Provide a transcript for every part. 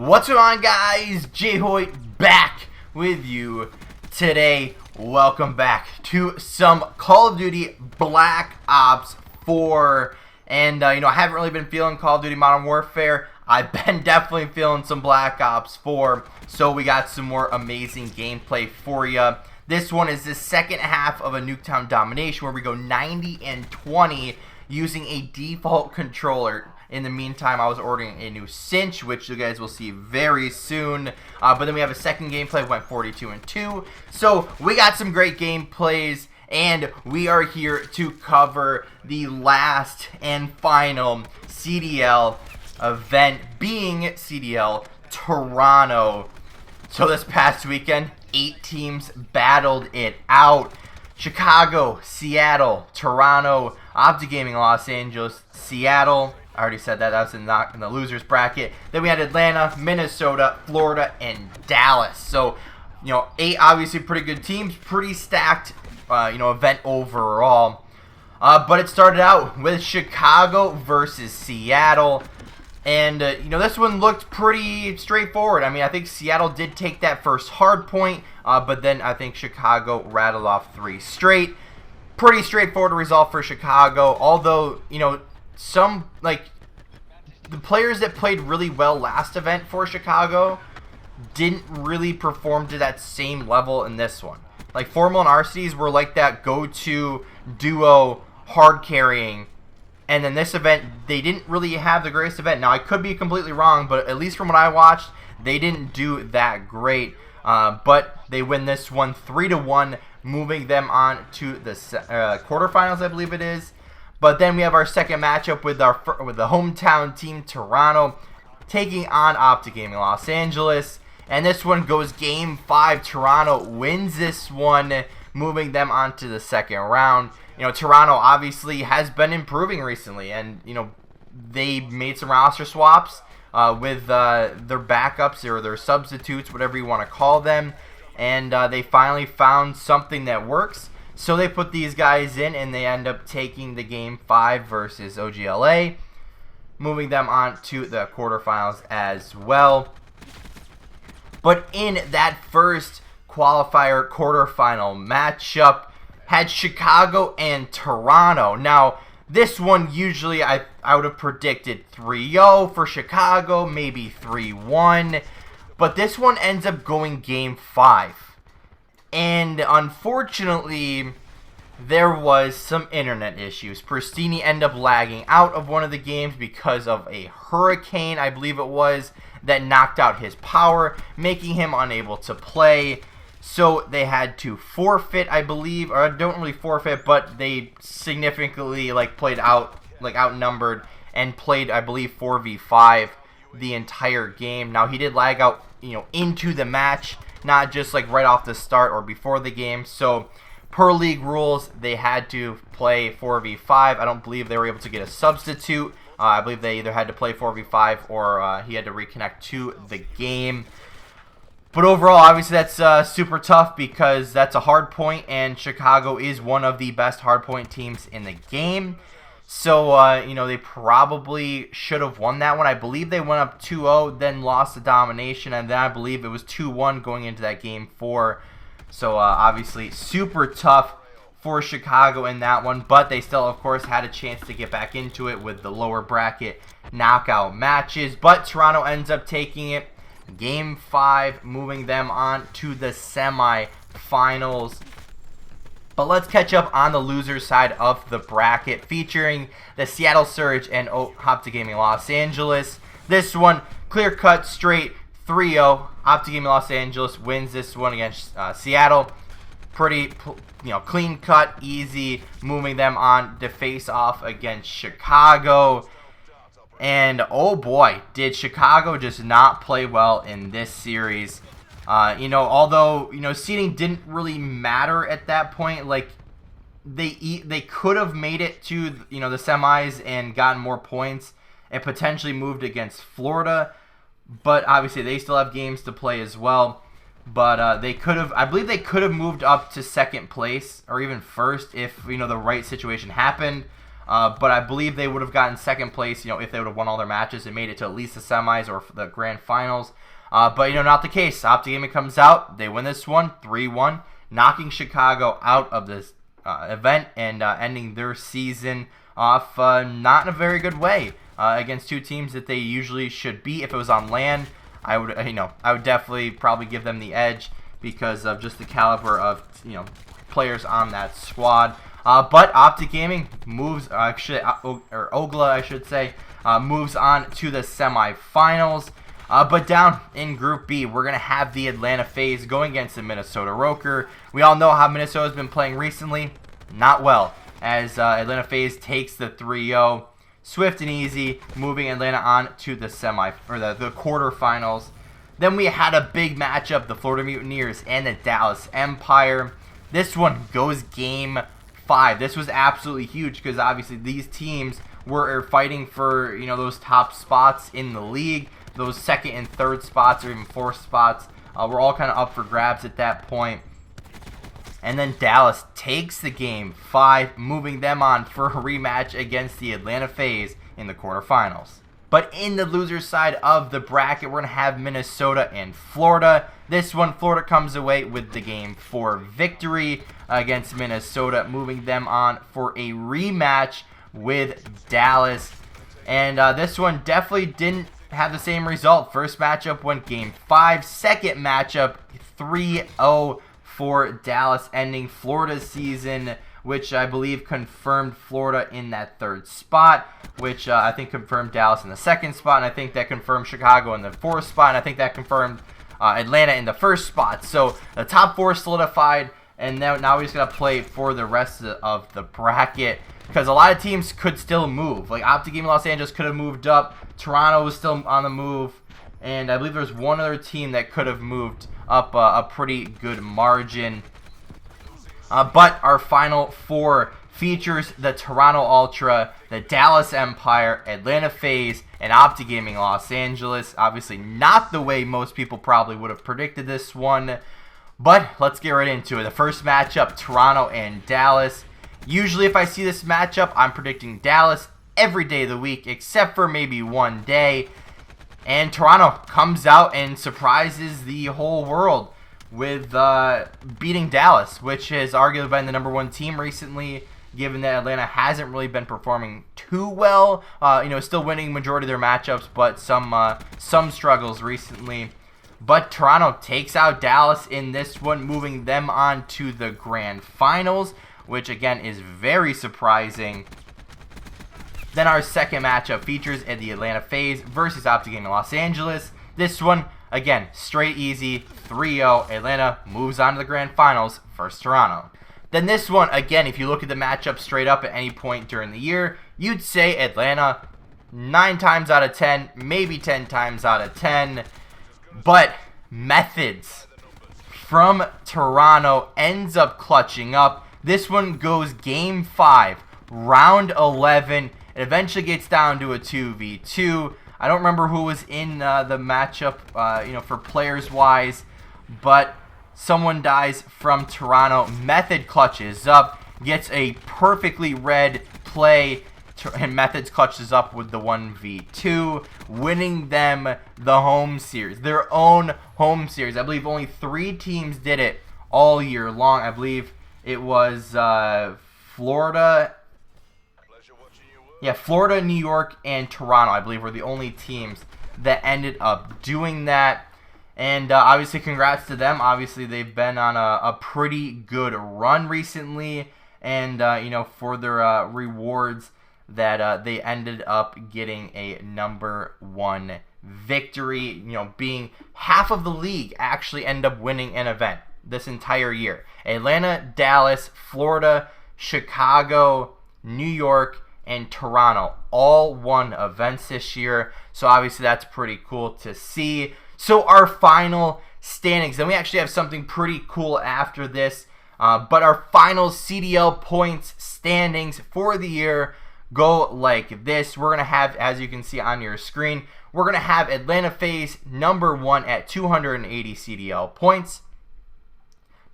What's going on, guys? JHoyt back with you today. Welcome back to some Call of Duty Black Ops 4. And, I haven't really been feeling Call of Duty Modern Warfare. I've been definitely feeling some Black Ops 4. So we got some more amazing gameplay for you. This one is the second half of a Nuketown Domination where we go 90 and 20 using a default controller. In the meantime, I was ordering a new Cinch, which you guys will see very soon. But then we have a second gameplay, went 42 and 2. So we got some great gameplays, and we are here to cover the last and final CDL event, being CDL Toronto. So this past weekend, 8 teams battled it out. Chicago, Seattle, Toronto, Opti Gaming, Los Angeles, Seattle. I already said that. That was in the losers bracket. Then we had Atlanta, Minnesota, Florida, and Dallas. So, 8 obviously pretty good teams, pretty stacked, event overall. But it started out with Chicago versus Seattle. And, this one looked pretty straightforward. I think Seattle did take that first hard point, but then I think Chicago rattled off 3 straight. Pretty straightforward result for Chicago, although, the players that played really well last event for Chicago didn't really perform to that same level in this one. Like, Formal and Arcees were like that go-to duo hard carrying. And then this event, they didn't really have the greatest event. Now, I could be completely wrong, but at least from what I watched, they didn't do that great. But they win this one 3-1, moving them on to the quarterfinals, I believe it is. But then we have our second matchup with the hometown team, Toronto, taking on Opti Gaming Los Angeles. And this one goes Game 5. Toronto wins this one, moving them on to the second round. Toronto obviously has been improving recently, and they made some roster swaps with their backups or their substitutes, whatever you want to call them, and they finally found something that works. So they put these guys in, and they end up taking the Game 5 versus OGLA, moving them on to the quarterfinals as well. But in that first qualifier quarterfinal matchup, had Chicago and Toronto. Now, this one usually I would have predicted 3-0 for Chicago, maybe 3-1. But this one ends up going Game 5. And unfortunately, there was some internet issues. Pristini ended up lagging out of one of the games because of a hurricane, I believe it was, that knocked out his power, making him unable to play. So they had to forfeit, I believe, or don't really forfeit, but they significantly played outnumbered and played, I believe, 4v5 the entire game. Now he did lag out, into the match, not just right off the start or before the game. So per league rules, they had to play 4v5. I don't believe they were able to get a substitute. I believe they either had to play 4v5 or he had to reconnect to the game. But overall, obviously, that's super tough because that's a hard point, and Chicago is one of the best hard point teams in the game. So, they probably should have won that one. I believe they went up 2-0, then lost the domination, and then I believe it was 2-1 going into that Game 4. So, obviously, super tough for Chicago in that one, but they still, of course, had a chance to get back into it with the lower bracket knockout matches. But Toronto ends up taking it. Game 5, moving them on to the semifinals. But let's catch up on the loser side of the bracket, featuring the Seattle Surge and Opti Gaming Los Angeles. This one, clear cut, straight, 3-0. Opti Gaming Los Angeles wins this one against Seattle. Pretty, clean cut, easy, moving them on to face off against Chicago. And oh boy, did Chicago just not play well in this series. Although, seeding didn't really matter at that point. They could have made it to, the semis and gotten more points and potentially moved against Florida. But obviously they still have games to play as well. But I believe they could have moved up to second place or even first if, the right situation happened. But I believe they would have gotten second place, if they would have won all their matches and made it to at least the semis or the grand finals. But, not the case. Optic Gaming comes out. They win this one 3-1, knocking Chicago out of this event and ending their season off not in a very good way against two teams that they usually should beat. If it was on LAN, I would definitely probably give them the edge because of just the caliber of players on that squad. But Optic Gaming moves, Ogla, I should say, moves on to the semifinals. But down in Group B, we're going to have the Atlanta FaZe going against the Minnesota Roker. We all know how Minnesota's been playing recently. Not well, as Atlanta FaZe takes the 3-0. Swift and easy, moving Atlanta on to the the quarterfinals. Then we had a big matchup, the Florida Mutineers and the Dallas Empire. This one goes Game 5. This was absolutely huge because obviously these teams were fighting for those top spots in the league. Those second and third spots or even fourth spots were all kind of up for grabs at that point. And then Dallas takes the Game 5, moving them on for a rematch against the Atlanta FaZe in the quarterfinals. But in the loser side of the bracket, we're going to have Minnesota and Florida. This one, Florida comes away with the Game 4 victory against Minnesota, moving them on for a rematch with Dallas. And this one definitely didn't have the same result. First matchup went Game 5. Second matchup, 3-0 for Dallas, ending Florida's season, which I believe confirmed Florida in that third spot, which I think confirmed Dallas in the second spot, and I think that confirmed Chicago in the fourth spot, and I think that confirmed Atlanta in the first spot. So the top four solidified, and now we just got to play for the rest of the bracket, because a lot of teams could still move. Like Optic Gaming Los Angeles could have moved up, Toronto was still on the move, and I believe there's one other team that could have moved up a pretty good margin. But our final four features the Toronto Ultra, the Dallas Empire, Atlanta FaZe, and Optic Gaming Los Angeles. Obviously not the way most people probably would have predicted this one, but let's get right into it. The first matchup, Toronto and Dallas. Usually if I see this matchup, I'm predicting Dallas every day of the week except for maybe one day. And Toronto comes out and surprises the whole world with beating Dallas, which has arguably been the #1 team recently, given that Atlanta hasn't really been performing too well. Still winning majority of their matchups, but some struggles recently. But Toronto takes out Dallas in this one, moving them on to the grand finals, which again is very surprising. Then our second matchup features the Atlanta FaZe versus Optic Gaming Los Angeles. This one, again, straight easy, 3-0. Atlanta moves on to the grand finals versus Toronto. Then this one, again, if you look at the matchup straight up at any point during the year, you'd say Atlanta 9 times out of 10, maybe 10 times out of 10. But methods from Toronto ends up clutching up. This one goes Game 5, round 11. It eventually gets down to a 2v2. I don't remember who was in the matchup, for players-wise, but someone dies from Toronto. Method clutches up, gets a perfectly read play, and Methods clutches up with the 1v2, winning them the home series, their own home series. I believe only 3 teams did it all year long. I believe it was Florida. Yeah, Florida, New York, and Toronto, I believe, were the only teams that ended up doing that. And obviously, congrats to them. Obviously, they've been on a pretty good run recently. And, for their rewards that they ended up getting a #1 victory. Being half of the league actually end up winning an event this entire year. Atlanta, Dallas, Florida, Chicago, New York, and Toronto all won events this year, so obviously that's pretty cool to see. So our final standings, and we actually have something pretty cool after this, but our final CDL points standings for the year go like this. We're going to have, as you can see on your screen, we're going to have Atlanta FaZe #1 at 280 CDL points,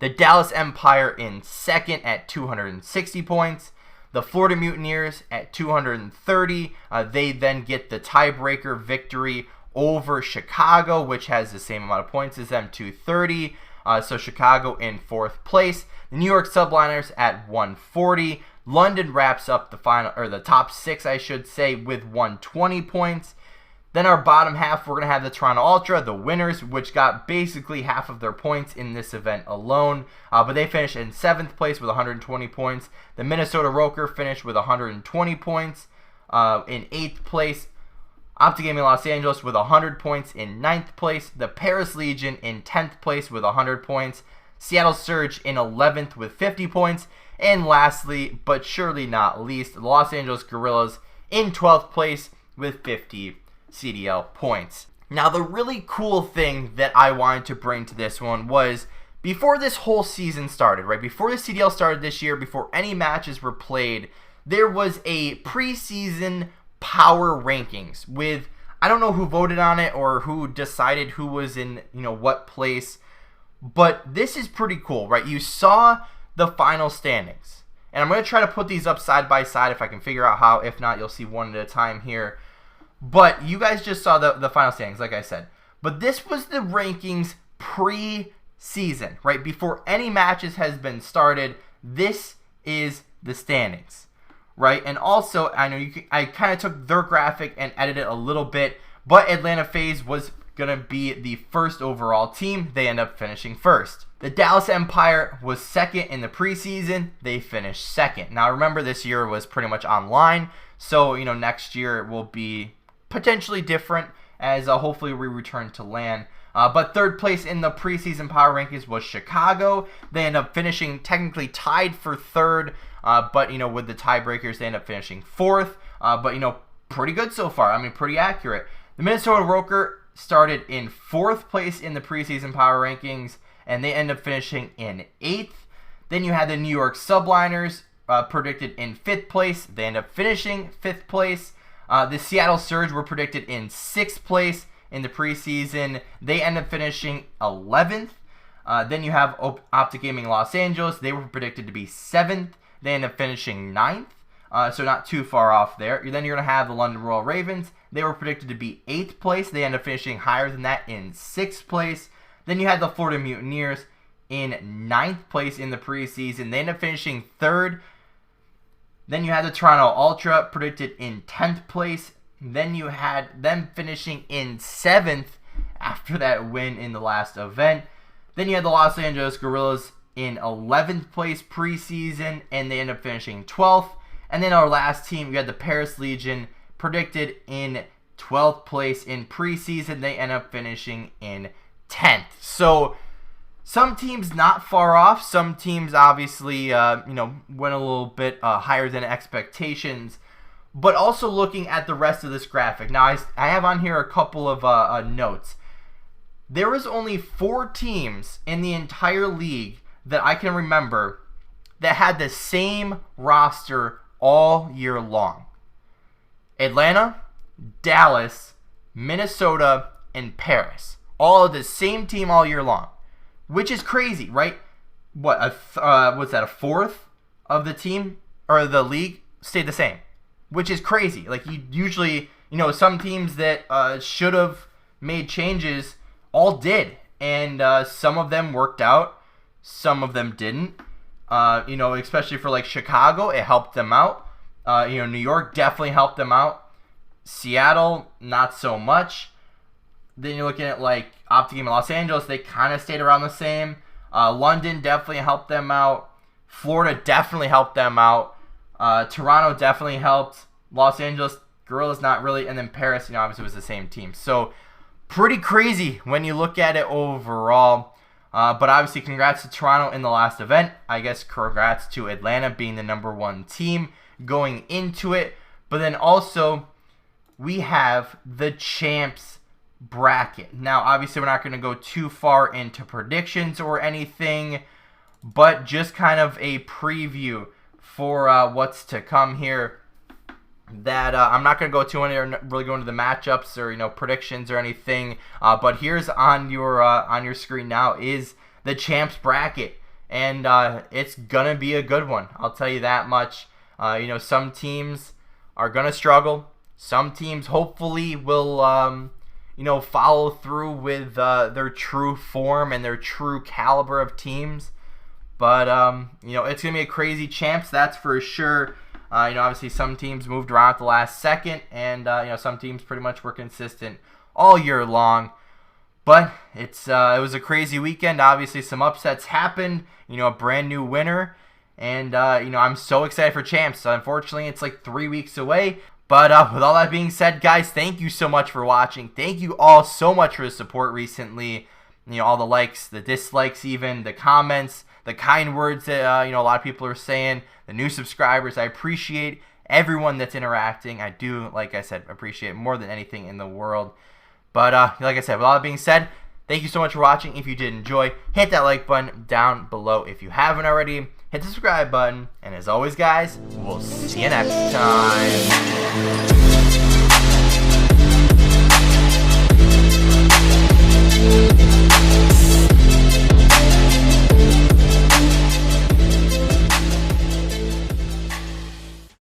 the Dallas Empire in second at 260 points, The Florida Mutineers at 230. They then get the tiebreaker victory over Chicago, which has the same amount of points as them, 230. So Chicago in 4th place. The New York Subliners at 140. London wraps up the final, or the top 6, I should say, with 120 points. Then our bottom half, we're going to have the Toronto Ultra, the winners, which got basically half of their points in this event alone. But they finished in 7th place with 120 points. The Minnesota Roker finished with 120 points in 8th place. Optic Gaming Los Angeles with 100 points in 9th place. The Paris Legion in 10th place with 100 points. Seattle Surge in 11th with 50 points. And lastly, but surely not least, the Los Angeles Guerrillas in 12th place with 50 CDL points. Now, the really cool thing that I wanted to bring to this one was before this whole season started, right? Before the CDL started this year, before any matches were played, there was a preseason power rankings with, I don't know who voted on it or who decided who was in, what place, but this is pretty cool, right? You saw the final standings, and I'm going to try to put these up side by side if I can figure out how. If not, you'll see one at a time here. But you guys just saw the final standings, like I said. But this was the rankings pre-season, right? Before any matches has been started, this is the standings, right? And also, I know I kind of took their graphic and edited it a little bit, but Atlanta FaZe was going to be the first overall team. They end up finishing first. The Dallas Empire was second in the preseason. They finished second. Now, remember, this year was pretty much online, so, next year will be potentially different as hopefully we return to LAN. But third place in the preseason power rankings was Chicago. They end up finishing technically tied for third, but with the tiebreakers, they end up finishing fourth. But pretty good so far. I mean, pretty accurate. The Minnesota Roker started in 4th place in the preseason power rankings, and they end up finishing in 8th. Then you had the New York Subliners predicted in 5th place. They end up finishing 5th place. The Seattle Surge were predicted in 6th place in the preseason. They end up finishing 11th. Then you have Optic Gaming Los Angeles. They were predicted to be 7th. They end up finishing 9th. So not too far off there. Then you're going to have the London Royal Ravens. They were predicted to be 8th place. They end up finishing higher than that in 6th place. Then you had the Florida Mutineers in 9th place in the preseason. They end up finishing 3rd. Then you had the Toronto Ultra predicted in 10th place. Then you had them finishing in 7th after that win in the last event. Then you had the Los Angeles Guerrillas in 11th place preseason, and they end up finishing 12th. And then our last team, we had the Paris Legion predicted in 12th place in preseason. They end up finishing in 10th. So some teams not far off. Some teams obviously, went a little bit higher than expectations. But also looking at the rest of this graphic. Now, I have on here a couple of notes. There was only 4 teams in the entire league that I can remember that had the same roster all year long. Atlanta, Dallas, Minnesota, and Paris. All of the same team all year long. Which is crazy, right? What's that, a fourth of the team, or the league, stayed the same. Which is crazy. Like, you usually, some teams that should have made changes all did. And some of them worked out. Some of them didn't. Especially for, like, Chicago, it helped them out. New York definitely helped them out. Seattle, not so much. Then you're looking at, like, Optic Gaming Los Angeles. They kind of stayed around the same. London definitely helped them out. Florida definitely helped them out. Toronto definitely helped. Los Angeles, Guerrillas not really. And then Paris, obviously was the same team. So, pretty crazy when you look at it overall. But obviously, congrats to Toronto in the last event. I guess congrats to Atlanta being the #1 team going into it. But then also, we have the Champs bracket. Now, obviously, we're not going to go too far into predictions or anything, but just kind of a preview for what's to come here. That I'm not going to go too really go into the matchups or predictions or anything. But here's on your screen now is the Champs bracket, and it's gonna be a good one. I'll tell you that much. You know, some teams are going to struggle. Some teams hopefully will, you know, follow through with their true form and their true caliber of teams. But, you know, it's going to be a crazy champs, that's for sure. You know, obviously some teams moved around at the last second, and, you know, some teams pretty much were consistent all year long. But it was a crazy weekend. Obviously some upsets happened, you know, a brand new winner. And, you know, I'm so excited for champs. Unfortunately, it's like 3 weeks away. But with all that being said, guys, thank you so much for watching. Thank you all so much for the support recently. You know, all the likes, the dislikes even, the comments, the kind words that, you know, a lot of people are saying, the new subscribers. I appreciate everyone that's interacting. I do, like I said, appreciate it more than anything in the world. But like I said, with all that being said, thank you so much for watching. If you did enjoy, hit that like button down below. If you haven't already, hit the subscribe button. And as always, guys, we'll see you next time.